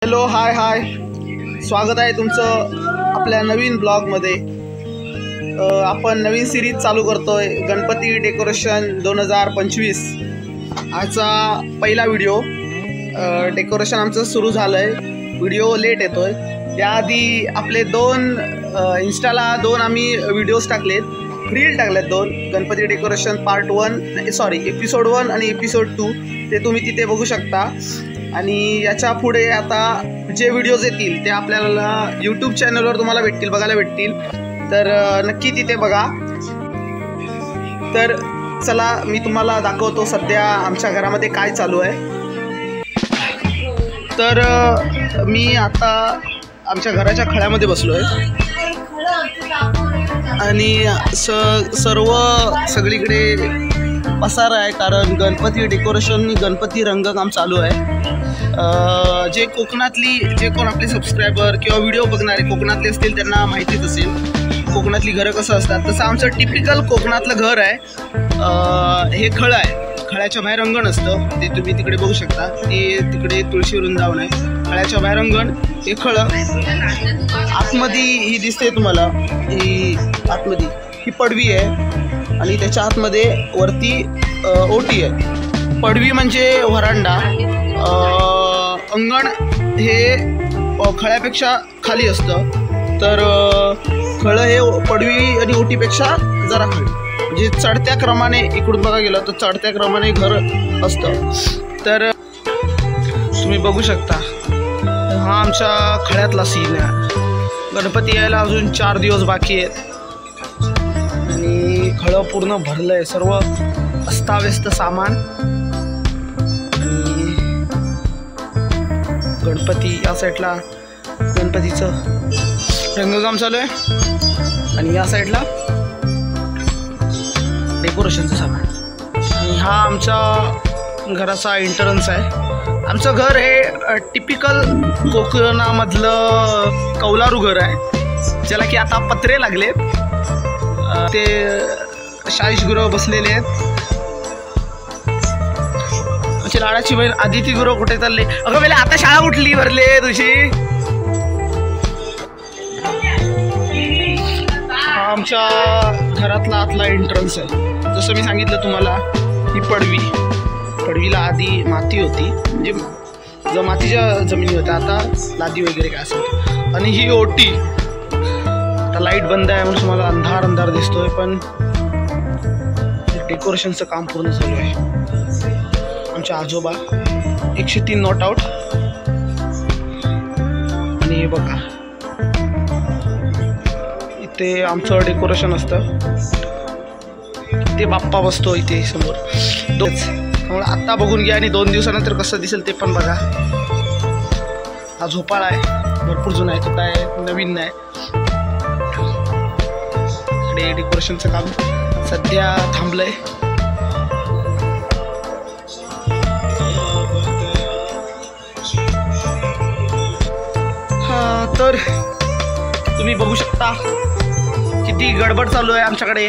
Hello hi स्वागत आहे तुमचं आपल्या नवीन ब्लॉगमध्ये। आपण नवीन सिरीज चालू करतोय गणपती डेकोरेशन 2025। आजचा पहिला व्हिडिओ डेकोरेशन आमचं सुरू झालंय। व्हिडिओ लेट येतोय। त्याआधी आपले इंस्टाला दोन आम्ही व्हिडिओज टाकलेत, रील टाकलेत दोन, Ganpati decoration part 1 sorry episode 1 आणि एपिसोड 2 ते तुम्ही तिथे बघू शकता। आणि याच्या पुढे आता जे व्हिडिओज येतील ते आपल्याला यूट्यूब चॅनलवर तुम्हाला बघायला भेटतील, तर नक्की तिथे बघा। तर चला मी तुम्हाला दाखवतो सध्या आमच्या घरामध्ये काय चालू आहे। तर मी आता आमच्या घराच्या खळ्यामध्ये बसलो आहे आणि सगळीकडे पसार आहे, कारण गणपती डेकोरेशन गणपती रंगकाम चालू आहे। जे कोण आपले सबस्क्रायबर किंवा व्हिडिओ बघणारे कोकणातले असतील त्यांना माहितीच असेल कोकणातली घरं कसं असतात। तसं आमचं टिपिकल कोकणातलं घर आहे। हे खळं आहे, खळ्याच्या बाहेर अंगण असतं, ते तुम्ही तिकडे बघू शकता। ते तिकडे तुळशी वृंदावन आहे, खळ्याच्या बाहेर अंगण, हे खळं। आतमध्ये ही दिसते तुम्हाला, ही आतमध्ये ही पडवी आहे आणि त्याच्या आतमध्ये वरती ओटी आहे। पडवी म्हणजे व्हरांडा, अंगण हे खळ्यापेक्षा खाली असतं, तर खळं हे पडवी आणि ओटीपेक्षा जरा खाली, म्हणजे चढत्या क्रमाने इकडून बघा गेलं तर चढत्या क्रमाने घर असतं। तर तुम्ही बघू शकता, हा आमच्या खळ्यातला सीन आहे। गणपती यायला अजून 4 दिवस बाकी आहेत आणि खळं पूर्ण भरलं आहे, सर्व अस्ताव्यस्त सामान। गणपती या साईडला गणपतीचं रंगकाम चालू आहे आणि या साईडला डेकोरेशनचं सामान। आणि हा आमच्या घराचा एंट्रन्स आहे। आमचं घर हे टिपिकल कोकणामधलं कौलारू घर आहे, ज्याला की आता पत्रे लागले, ते 40 गुरं बसलेले आहेत। आमची लाडाची बहीण आदिती गुरु कुठे चालले? अगं वेळेला आता शाळा उठली भरले तुझी। आमच्या घरातला आतला एंट्रन्स आहे। जसं मी सांगितलं तुम्हाला, ही पडवीला आधी माती होती, म्हणजे मातीच्या जमिनी होत्या, आता लादी वगैरे काय असं। आणि ही ओटी, आता लाईट बंद आहे म्हणून तुम्हाला अंधार दिसतोय, पण डेकोरेशनचं काम पूर्ण चालू आहे। आमच्या आजोबा 103 नॉट आउट। आणि बघा इथे आमचं डेकोरेशन असतं, ते बाप्पा बसतो इथे समोर। त्यामुळे आत्ता बघून घ्या आणि 2 दिवसानंतर कसं दिसेल ते पण बघा। हा झोपाळा आहे, भरपूर जुना आहे, तो काय नवीन नाही। इकडे डेकोरेशनचं काम सध्या थांबलंय। तर तुम्ही बघू शकता किती गडबड चालू आहे आमच्याकडे।